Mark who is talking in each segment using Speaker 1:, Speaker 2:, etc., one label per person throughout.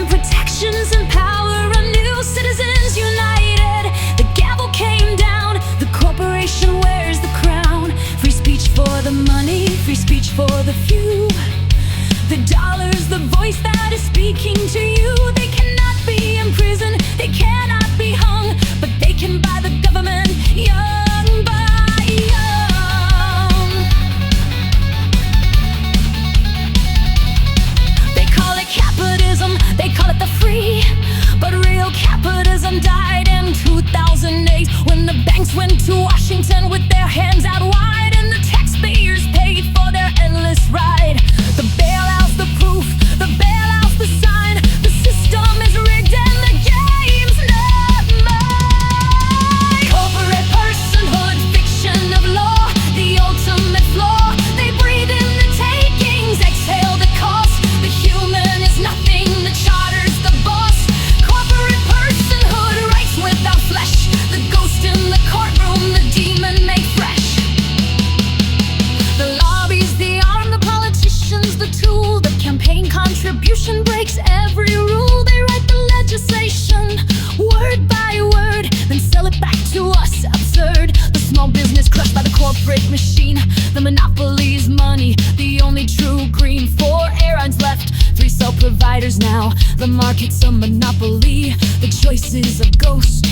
Speaker 1: and protections and power, a new citizens united. The gavel came down, the corporation wears the crown. Free speech for the money, free speech for the few. The dollar's the voice that is speaking to you. They cannot be imprisoned, they cannot be hung, but they can buy the government young by young. They call it capitalism, they call it the free, but real capitalism died in 2008 when the banks went to Washington with their hands out wide, and the taxpayers paid for their endless ride. The bailout's the proof, the bailout's the sign. The system is rigged and the game's not mine. Corporate personhood, fiction of law, the ultimate flaw. They breathe in the takings, exhale the cost. The human is nothing, the charter's the boss. Corporate personhood, rights without flesh. The ghost in the courtroom, the demon made fresh. The lobbies, the arm, the politicians, the tool. The campaign contribution breaks every rule. They write the legislation word by word, then sell it back to us, absurd. The small business crushed by the corporate machine. The monopoly's money, the only true green. 4 airlines left, 3 cell providers now. The market's a monopoly, the choice is a ghost.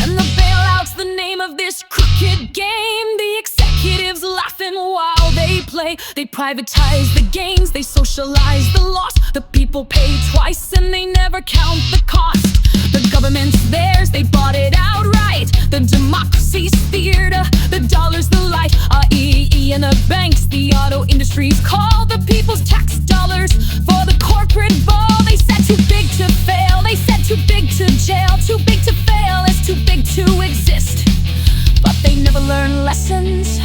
Speaker 1: And the bailout's the name of this crooked game. The executives laughing while they play. They privatize the gains, they socialize the loss. The people pay twice and they never count the cost. The government's theirs, they bought it outright. The democracy's theater, the dollar's the light. AEE and the banks, the auto industries call the people's tax dollars for the corporate ball. They said too big to fail, they said too big to jail. Too big to fail is too big to exist. But they never learn lessons,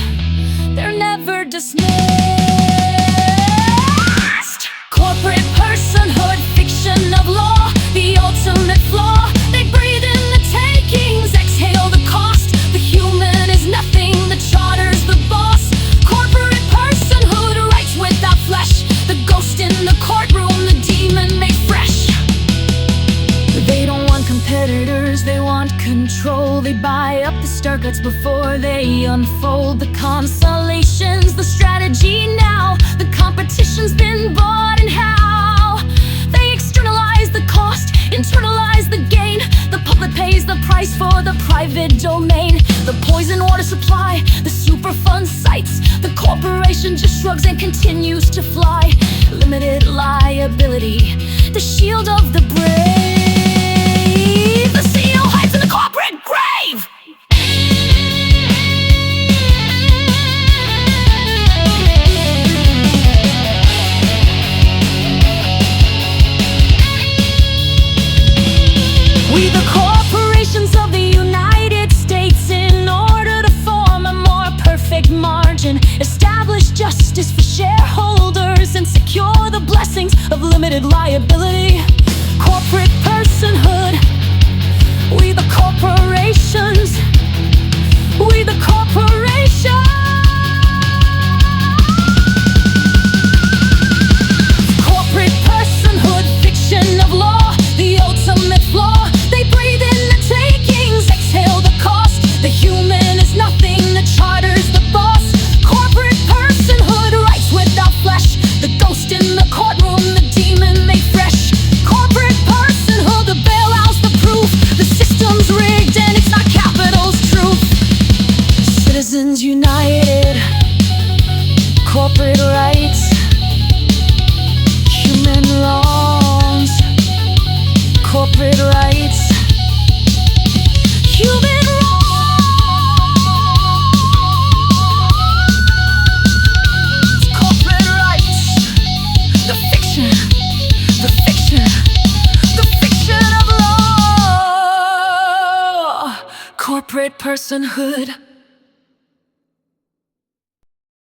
Speaker 1: they're never dismissed. Corporate personhood, fiction of law, the ultimate flaw. They breathe in the takings, exhale the cost. The human is nothing, the charter's the boss. Corporate personhood, rights without flesh. The ghost in the courtroom, the demon made fresh. They don't want competitors, they want control. They buy up the starguts before they unfold. The consolations, the strategy now. The competition's been bought and how. They externalize the cost, internalize the gain. The public pays the price for the private domain. The poison water supply, the superfund sites. The corporation just shrugs and continues to fly. Limited liability, the shield of the brave. The CEO hides in the corporate grave. We the corporations of the United States, in order to form a more perfect margin, establish justice for shareholders, and secure the blessings of limited liability. Corporate personhood, we the corporations, we the corporations. Corporate personhood, fiction of law, the ultimate flaw. They breathe in the takings, exhale the cost. The human is nothing, the charter's the boss. Corporate personhood, rights without flesh. The ghost in the courtroom, the demon made fresh. Corporate personhood, the bailout's the proof. The system's rigged and it's not capital's truth. Citizens united, corporate rights, human wrongs. Corporate rights, human wrongs. Corporate rights, the fiction, the fiction, the fiction of law. Corporate personhood.